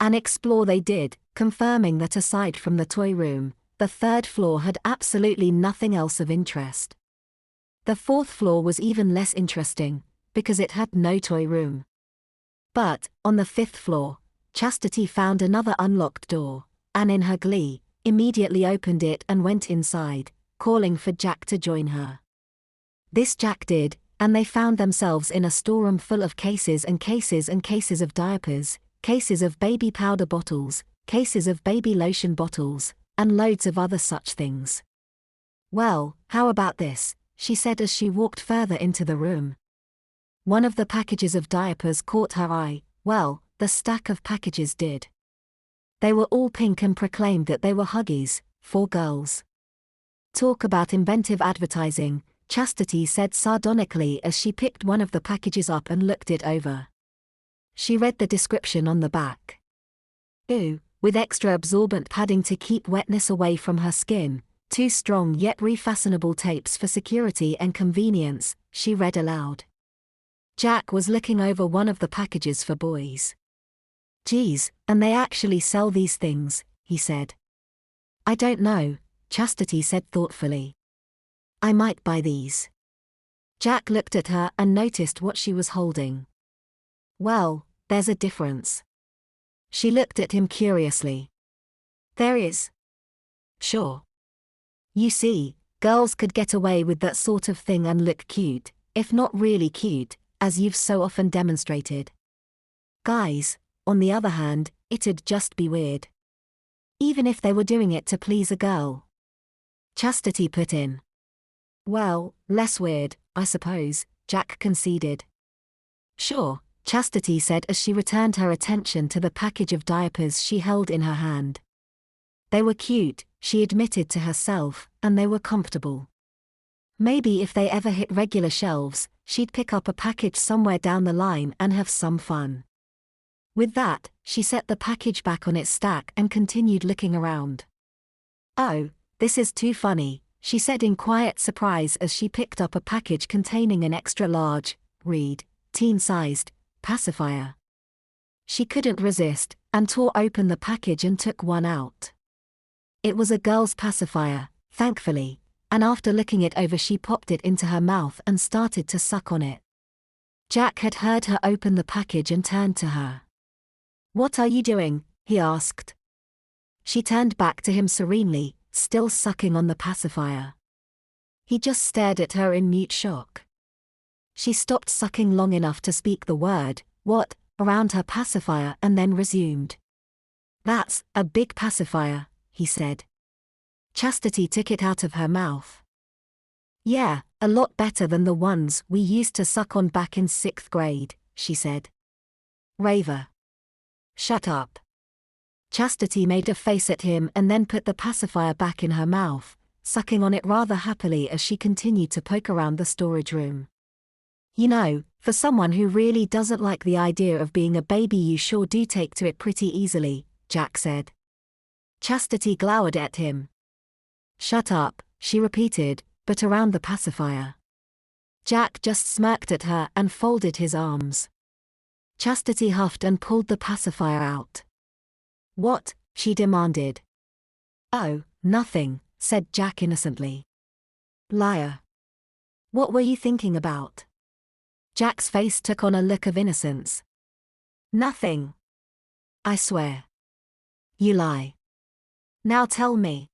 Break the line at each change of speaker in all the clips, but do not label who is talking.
And explore they did, confirming that aside from the toy room, the third floor had absolutely nothing else of interest. The fourth floor was even less interesting, because it had no toy room. But, on the fifth floor, Chastity found another unlocked door, and in her glee, immediately opened it and went inside, calling for Jack to join her. This Jack did, and they found themselves in a storeroom full of cases and cases and cases of diapers, cases of baby powder bottles, cases of baby lotion bottles, and loads of other such things. "Well, how about this?" she said as she walked further into the room. One of the packages of diapers caught her eye. Well, the stack of packages did. They were all pink and proclaimed that they were Huggies, for girls. "Talk about inventive advertising," Chastity said sardonically as she picked one of the packages up and looked it over. She read the description on the back. "Ooh, with extra absorbent padding to keep wetness away from her skin, 2 strong yet refastenable tapes for security and convenience," she read aloud. Jack was looking over one of the packages for boys. "Geez, and they actually sell these things," he said. "I don't know," Chastity said thoughtfully. "I might buy these." Jack looked at her and noticed what she was holding. "Well, there's a difference." She looked at him curiously. "There is?" "Sure. You see, girls could get away with that sort of thing and look cute, if not really cute, as you've so often demonstrated. Guys, on the other hand, it'd just be weird. Even if they were doing it to please a girl." Chastity put in. "Well, less weird, I suppose," Jack conceded. "Sure," Chastity said as she returned her attention to the package of diapers she held in her hand. They were cute, she admitted to herself, and they were comfortable. Maybe if they ever hit regular shelves, she'd pick up a package somewhere down the line and have some fun. With that, she set the package back on its stack and continued looking around. "Oh, this is too funny," she said in quiet surprise as she picked up a package containing an extra large, teen-sized, pacifier. She couldn't resist, and tore open the package and took one out. It was a girl's pacifier, thankfully, and after looking it over she popped it into her mouth and started to suck on it. Jack had heard her open the package and turned to her. "What are you doing?" he asked. She turned back to him serenely, still sucking on the pacifier. He just stared at her in mute shock. She stopped sucking long enough to speak the word, "What?" around her pacifier and then resumed. "That's a big pacifier," he said. Chastity took it out of her mouth. "Yeah, a lot better than the ones we used to suck on back in 6th grade, she said. "Raver. Shut up." Chastity made a face at him and then put the pacifier back in her mouth, sucking on it rather happily as she continued to poke around the storage room. "You know, for someone who really doesn't like the idea of being a baby you sure do take to it pretty easily," Jack said. Chastity glowered at him. "Shut up," she repeated, but around the pacifier. Jack just smirked at her and folded his arms. Chastity huffed and pulled the pacifier out. "What?" she demanded. "Oh, nothing," said Jack innocently. "Liar. What were you thinking about?" Jack's face took on a look of innocence. "Nothing. I swear." "You lie. Now tell me."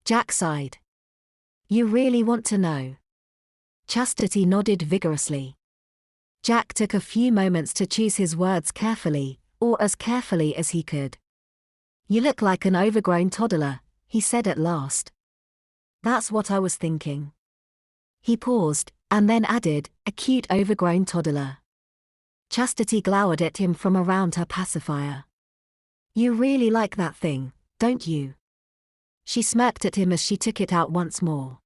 Jack sighed. "You really want to know?" Chastity nodded vigorously. Jack took a few moments to choose his words carefully, or as carefully as he could. "You look like an overgrown toddler," he said at last. "That's what I was thinking." He paused, and then added, "A cute overgrown toddler." Chastity glowered at him from around her pacifier. "You really like that thing, don't you?" She smirked at him as she took it out once more.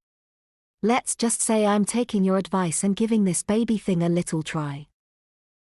"Let's just say I'm taking your advice and giving this baby thing a little try."